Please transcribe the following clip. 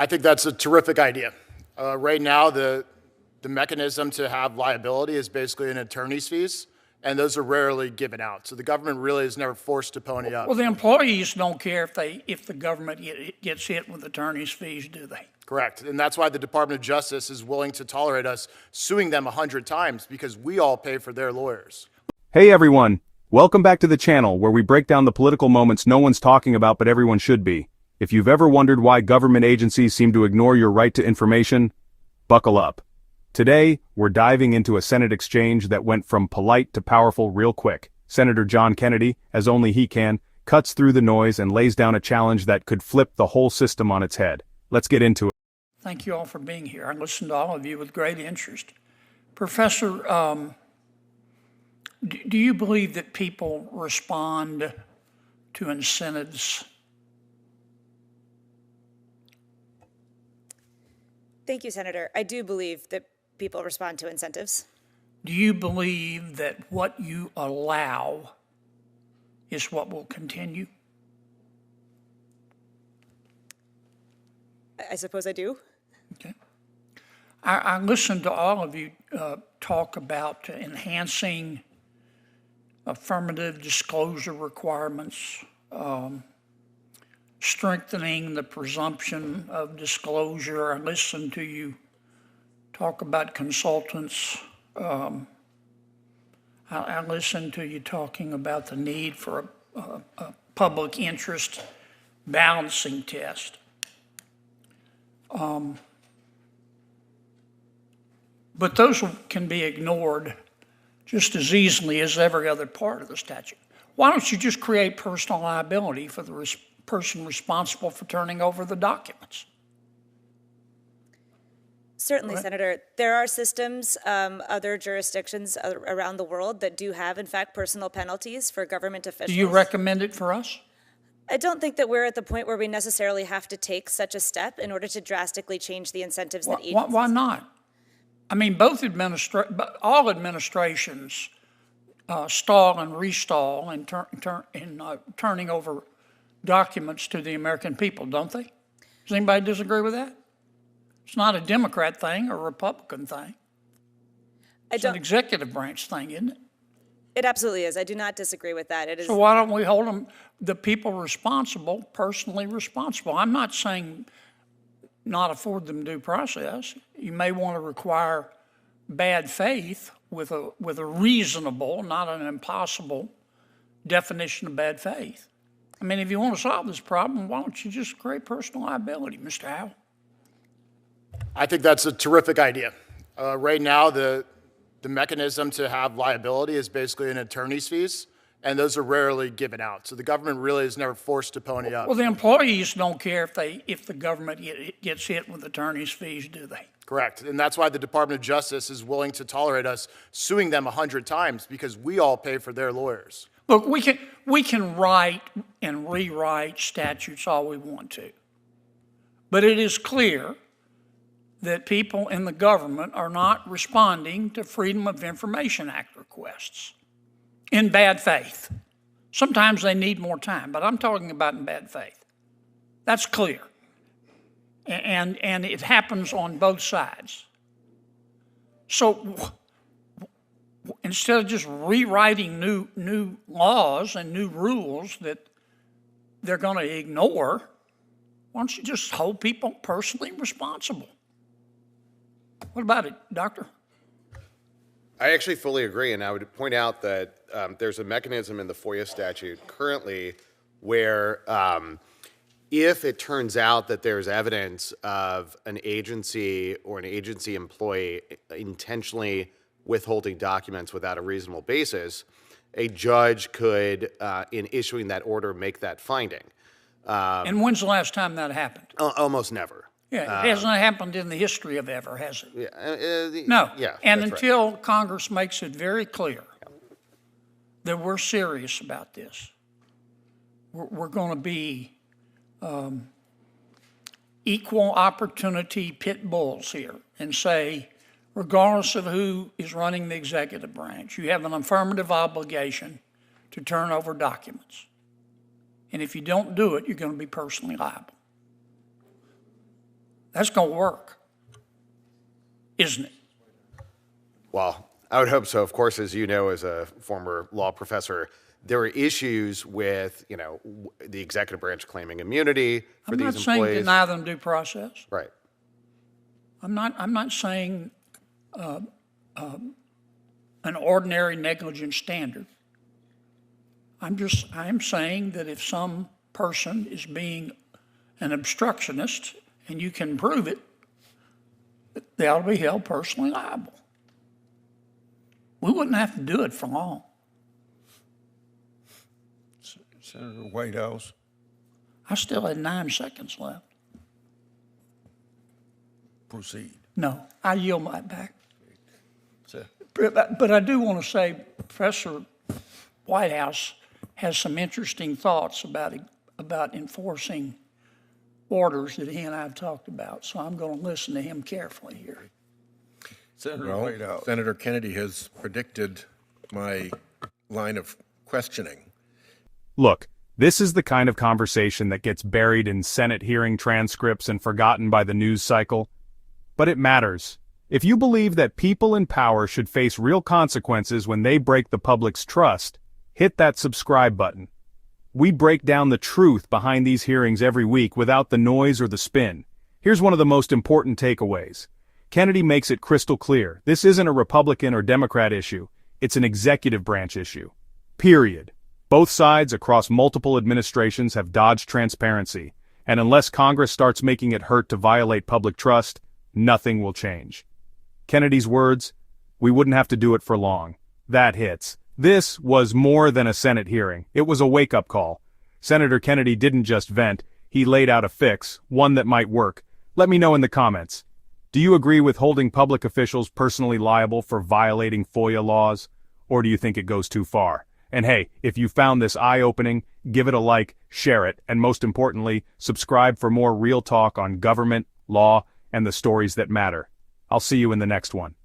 I think that's a terrific idea. Right now, the mechanism to have liability is basically an attorney's fees, and those are rarely given out. So the government really is never forced to pony up. Well, the employees don't care if the government gets hit with attorney's fees, do they? Correct. And that's why the Department of Justice is willing to tolerate us suing them 100 times, because we all pay for their lawyers. Hey everyone, welcome back to the channel where we break down the political moments no one's talking about but everyone should be. If you've ever wondered why government agencies seem to ignore your right to information, buckle up. Today, we're diving into a Senate exchange that went from polite to powerful real quick. Senator John Kennedy, as only he can, cuts through the noise and lays down a challenge that could flip the whole system on its head. Let's get into it. Thank you all for being here. I listened to all of you with great interest. Professor, do you believe that people respond to incentives? Thank you, Senator. I do believe that people respond to incentives. Do you believe that what you allow is what will continue? I suppose I do. Okay. I listened to all of you talk about enhancing affirmative disclosure requirements, strengthening the presumption of disclosure. I listened to you talk about consultants. I listened to you talking about the need for a public interest balancing test. But those can be ignored just as easily as every other part of the statute. Why don't you just create personal liability for the person responsible for turning over the documents? Certainly, Right. Senator. There are systems, other jurisdictions around the world that do have, in fact, personal penalties for government officials. Do you recommend it for us? I don't think that we're at the point where we necessarily have to take such a step in order to drastically change the incentives that agencies. Why not? I mean, all administrations stall and restall in turning over documents to the American people, don't they? Does anybody disagree with that? It's not a Democrat thing or a Republican thing. It's an executive branch thing, isn't it? It absolutely is. I do not disagree with that. It is. So why don't we hold the people responsible, personally responsible? I'm not saying not afford them due process. You may want to require bad faith with a reasonable, not an impossible definition of bad faith. I mean, if you want to solve this problem, why don't you just create personal liability, Mr. Howell? I think that's a terrific idea. Right now, the mechanism to have liability is basically an attorney's fees, and those are rarely given out. So the government really is never forced to pony up. Well, the employees don't care if the government gets hit with attorney's fees, do they? Correct. And that's why the Department of Justice is willing to tolerate us suing them 100 times, because we all pay for their lawyers. Look, we can write and rewrite statutes all we want to. But it is clear that people in the government are not responding to Freedom of Information Act requests in bad faith. Sometimes they need more time, but I'm talking about in bad faith. That's clear. And it happens on both sides. So instead of just rewriting new laws and new rules that they're going to ignore, why don't you just hold people personally responsible? What about it, Doctor? I actually fully agree, and I would point out that there's a mechanism in the FOIA statute currently where if it turns out that there's evidence of an agency or an agency employee intentionally withholding documents without a reasonable basis, a judge could, in issuing that order, make that finding. And when's the last time that happened? Almost never. Yeah, it hasn't happened in the history of ever, has it? Yeah, No. Yeah. And that's until Congress makes it very clear that we're serious about this, we're going to be equal opportunity pit bulls here and say, regardless of who is running the executive branch, you have an affirmative obligation to turn over documents. And if you don't do it, you're going to be personally liable. That's going to work, isn't it? Well, I would hope so. Of course, as you know, as a former law professor, there are issues with, the executive branch claiming immunity for I'm these not saying employees. deny them due process. Right. I'm not saying an ordinary negligence standard. I'm saying that if some person is being an obstructionist and you can prove it, they ought to be held personally liable. We wouldn't have to do it for long. Senator Whitehouse. I still had 9 seconds left. Proceed. No, I yield my back. Sir. But I do want to say Professor Whitehouse has some interesting thoughts about enforcing orders that he and I have talked about. So I'm going to listen to him carefully here. Senator Whitehouse. Senator Kennedy has predicted my line of questioning. Look, this is the kind of conversation that gets buried in Senate hearing transcripts and forgotten by the news cycle. But it matters. If you believe that people in power should face real consequences when they break the public's trust, hit that subscribe button. We break down the truth behind these hearings every week without the noise or the spin. Here's one of the most important takeaways. Kennedy makes it crystal clear. This isn't a Republican or Democrat issue. It's an executive branch issue. Period. Both sides across multiple administrations have dodged transparency, and unless Congress starts making it hurt to violate public trust, nothing will change. Kennedy's words, we wouldn't have to do it for long. That hits. This was more than a Senate hearing. It was a wake-up call. Senator Kennedy didn't just vent, he laid out a fix, one that might work. Let me know in the comments. Do you agree with holding public officials personally liable for violating FOIA laws? Or do you think it goes too far? And hey, if you found this eye-opening, give it a like, share it, and most importantly, subscribe for more real talk on government, law, and the stories that matter. I'll see you in the next one.